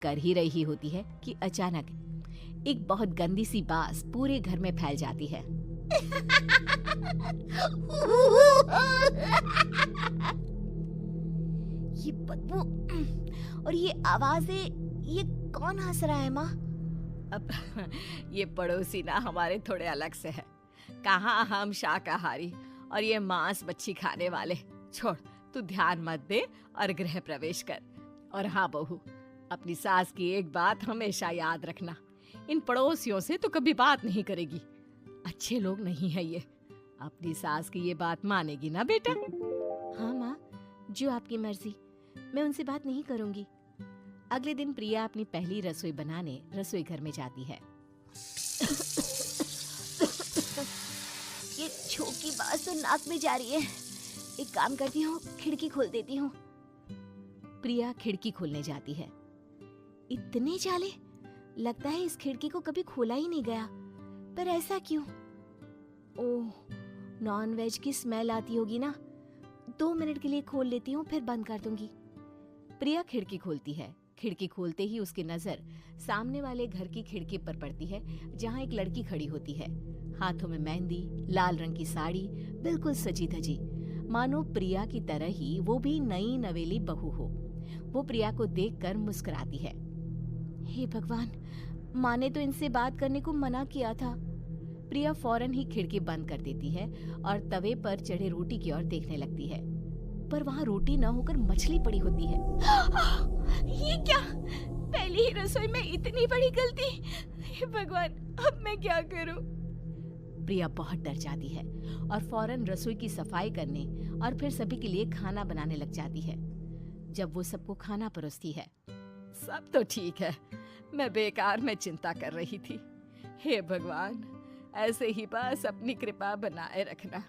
कर ही रही होती है कि अचानक एक बहुत गंदी सी बास पूरे घर में फैल जाती है। ये बदबू और ये आवाजें, ये कौन हंस रहा है माँ? अब ये पड़ोसी ना हमारे थोड़े अलग से है। कहाँ हम शाकाहारी और ये मांस मच्छी खाने वाले। छोड़, तू ध्यान मत दे और गृह प्रवेश कर। और हाँ बहू, अपनी सास की एक बात हमेशा याद रखना, इन पड़ोसियों से तो कभी बात नहीं करेगी। अच्छे लोग नहीं है ये। अपनी सास की ये बात मानेगी ना बेटा? हाँ माँ, जो आपकी मर्जी, मैं उनसे बात नहीं करूंगी। अगले दिन प्रिया अपनी पहली रसोई बनाने रसोई घर में जाती है। ये छोकी बात तो नाक में जा रही है। एक काम करती हूँ, खिड़की खोल देती हूँ। प्रिया खिड़की खोलने जाती है। इतने जाले, लगता है इस खिड़की को कभी खोला ही नहीं गया। पर ऐसा क्यों? ओह, नॉन वेज की स्मेल आती होगी ना। 2 मिनट के लिए खोल लेती हूँ, फिर बंद कर दूंगी। प्रिया खिड़की खोलती है। खिड़की खोलते ही उसकी नजर सामने वाले घर की खिड़की पर पड़ती है, जहाँ एक लड़की खड़ी होती है। हाथों में मेहंदी, लाल रंग की साड़ी, बिल्कुल सजी धजी, मानो प्रिया की तरह ही वो भी नई नवेली बहू हो। वो प्रिया को देखकर मुस्कुराती है। हे भगवान, माँ ने तो इनसे बात करने को मना किया था। प्रिया फौरन ही खिड़की बंद कर देती है और तवे पर चढ़े रोटी की ओर देखने लगती है, पर वहाँ रोटी न होकर मछली पड़ी होती है। ये क्या? पहली ही रसोई में इतनी बड़ी गलती! हे भगवान, अब मैं क्या करूं? प्रिया बहुत डर जाती है और फौरन रसोई की सफाई करने और फिर सभी के लिए खाना बनाने लग जाती है। जब वो सबको खाना परोसती है, सब तो ठीक है, मैं बेकार में चिंता कर रही थी। हे भगवान, ऐसे ही बस अपनी कृपा बनाए रखना।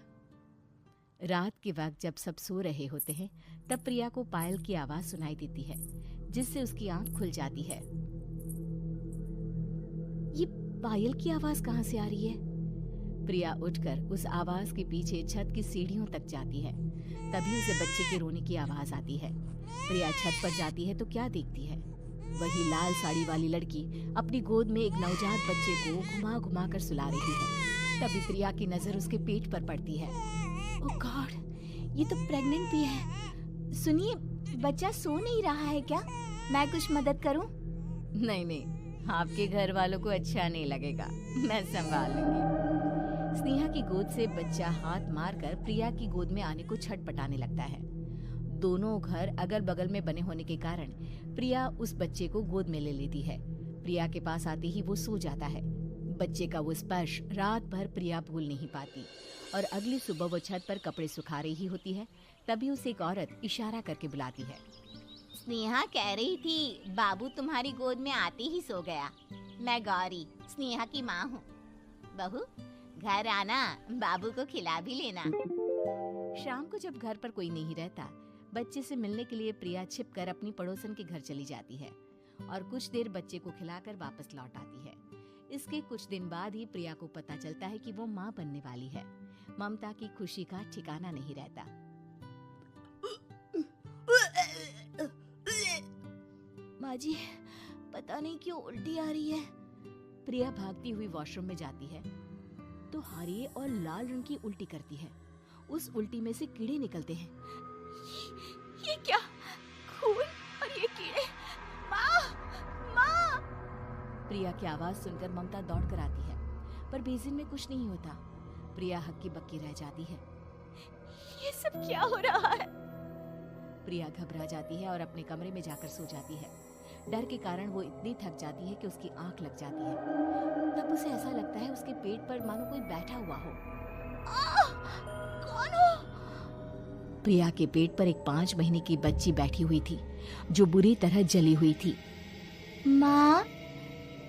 रात के वक्त जब सब सो रहे होते हैं, तब प्रिया को पायल की आवाज सुनाई देती है, जिससे उसकी आंख खुल जाती है। ये पायल की आवाज कहाँ से आ रही है? प्रिया उठकर उस आवाज के पीछे छत की सीढ़ियों तक जाती है। तभी उसे बच्चे के रोने की आवाज आती है। प्रिया छत पर जाती है तो क्या देखती है? वही लाल साड़ी वाली लड़की अपनी गोद में एक नवजात बच्चे को घुमा घुमा कर सुला रही है। तभी प्रिया की नजर उसके पेट पर पड़ती है। ओह गॉड, ये तो प्रेग्नेंट भी है। सुनिए, बच्चा सो नहीं रहा है क्या? मैं कुछ मदद करूं? नहीं नहीं, आपके घर वालों को अच्छा नहीं लगेगा, मैं संभाल लूंगी। स्नेहा की गोद से बच्चा हाथ मारकर प्रिया की गोद में आने को छटपटाने लगता है। दोनों घर अगल बगल में बने होने के कारण प्रिया उस बच्चे को गोद में ले लेती है। प्रिया के पास आते ही वो सो जाता है। बच्चे का वो स्पर्श रात भर प्रिया भूल नहीं पाती और अगली सुबह वो छत पर कपड़े सुखा रही होती है। तभी उसे एक औरत इशारा करके बुलाती है। स्नेहा कह रही थी बाबू तुम्हारी गोद में आते ही सो गया। मैं गौरी, स्नेहा की माँ हूँ। बहू, घर आना, बाबू को खिला भी लेना। शाम को जब घर पर कोई नहीं रहता, बच्चे से मिलने के लिए प्रिया छिपकर अपनी पड़ोसन के घर चली जाती है और कुछ देर बच्चे को खिलाकर वापस लौट आती है। इसके कुछ दिन बाद ही प्रिया को पता चलता है कि वो माँ बनने वाली है। ममता की खुशी का ठिकाना नहीं रहता। माँ जी, पता नहीं क्यों उल्टी आ रही है। प्रिया भागती हुई वॉशरूम में जाती है तो हरे और लाल रंग की उल्टी करती है। उस उल्टी में से कीड़े निकलते हैं। ये क्या? खून और ये कीड़े! माँ! माँ! प्रिया की आवाज सुनकर ममता दौड़ कर आती है, पर बेसिन में कुछ नहीं होता। प्रिया हक्की बक्की रह जाती है। ये सब क्या हो रहा है? प्रिया घबरा जाती है और अपने कमरे में जाकर सो जाती है। डर के कारण वो इतनी थक जाती है कि उसकी आंख लग जाती है। तब उसे ऐसा लगता है उसके पेट पर मानो कोई बैठा हुआ हो। कौन हो? प्रिया के पेट पर एक 5 महीने की बच्ची बैठी हुई थी, जो बुरी तरह जली हुई थी। माँ,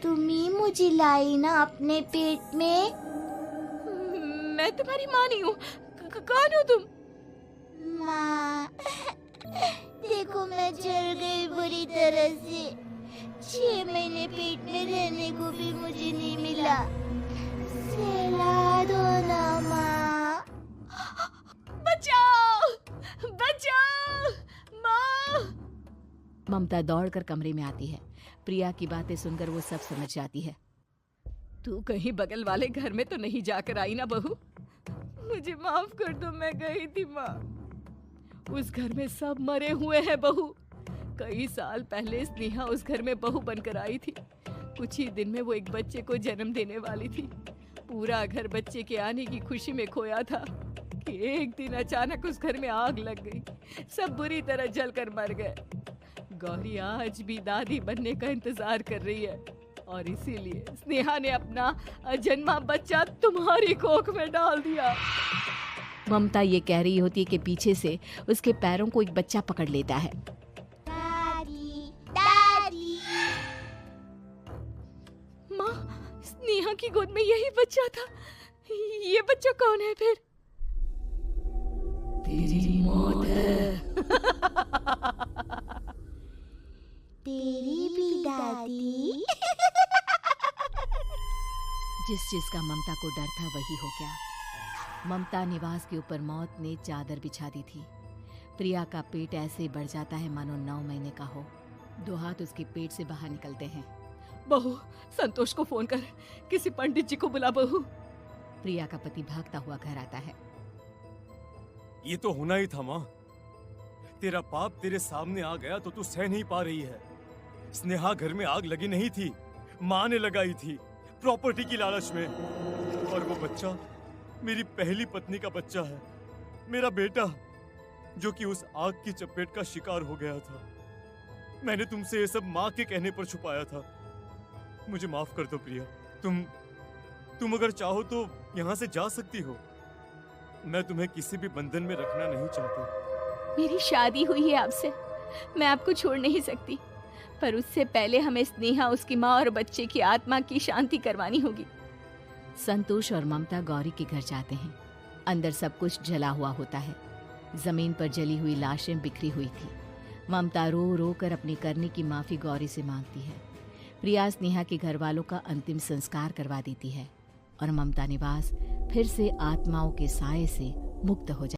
तुम ही मुझे लाई ना अपने पेट में? मैं तुम्हारी माँ नहीं हूँ। कौन हो तुम? माँ, देखो मैं जल गई बुरी तरह से। 6 महीने पेट में रहने को भी मुझे नहीं मिला। सहला दो ना माँ। बचाओ! बचाओ! माँ! ममता दौड़कर कमरे में आती है। प्रिया की बातें सुनकर वो सब समझ जाती है। तू कहीं बगल वाले घर में तो नहीं जाकर आई ना बहू? मुझे माफ कर दो, मैं गई थी माँ। उस घर में सब मरे हुए हैं बहू। कई साल पहले स्नेहा उस घर में बहू बनकर आई थी। कुछ ही दिन में वो एक बच्चे को जन्म देने वाली थी। पूरा घर बच्चे के आने की खुशी में खोया था कि एक दिन अचानक उस घर में आग लग गई। सब बुरी तरह जलकर मर गए। गौरी आज भी दादी बनने का इंतजार कर रही है और इसीलिए स्नेहा ने अपना अजन्मा बच्चा तुम्हारी कोख में डाल दिया। ममता ये कह रही होती है कि पीछे से उसके पैरों को एक बच्चा पकड़ लेता है। दादी, दादी। माँ, स्नेहा की गोद में यही बच्चा था। ये बच्चा कौन है फिर? तेरी मौत है। तेरी भी दादी। जिस चीज का ममता को डर था वही हो गया। ममता निवास के ऊपर मौत ने चादर बिछा दी थी। प्रिया का पेट ऐसे बढ़ जाता है मानो 9 महीने का हो। 2 हाथ उसके पेट से बाहर निकलते हैं। बहू, संतोष को फोन कर, किसी पंडित जी को बुला बहू। प्रिया का पति भागता हुआ घर आता है। ये तो होना ही था माँ। तेरा पाप तेरे सामने आ गया तो तू सह नहीं पा रही है। स्नेहा घर में आग लगी नहीं थी, माँ ने लगाई थी, प्रॉपर्टी की लालच में। और वो बच्चा मेरी पहली पत्नी का बच्चा है, मेरा बेटा, जो कि उस आग की चपेट का शिकार हो गया था। मैंने तुमसे ये सब माँ के कहने पर छुपाया था। मुझे माफ कर दो प्रिया। तुम अगर चाहो तो यहाँ से जा सकती हो। मैं तुम्हें किसी भी बंधन में रखना नहीं चाहता। मेरी शादी हुई है आपसे, मैं आपको छोड़ नहीं सकती, पर उससे पहले हमें स्नेहा, उसकी माँ और बच्चे की आत्मा की शांति करवानी होगी। संतोष और ममता गौरी के घर जाते हैं। अंदर सब कुछ जला हुआ होता है। जमीन पर जली हुई लाशें बिखरी हुई थी। ममता रो रो कर अपने करने की माफी गौरी से मांगती है। प्रिया स्नेहा के घर वालों का अंतिम संस्कार करवा देती है और ममता निवास फिर से आत्माओं के साए से मुक्त हो जाती है।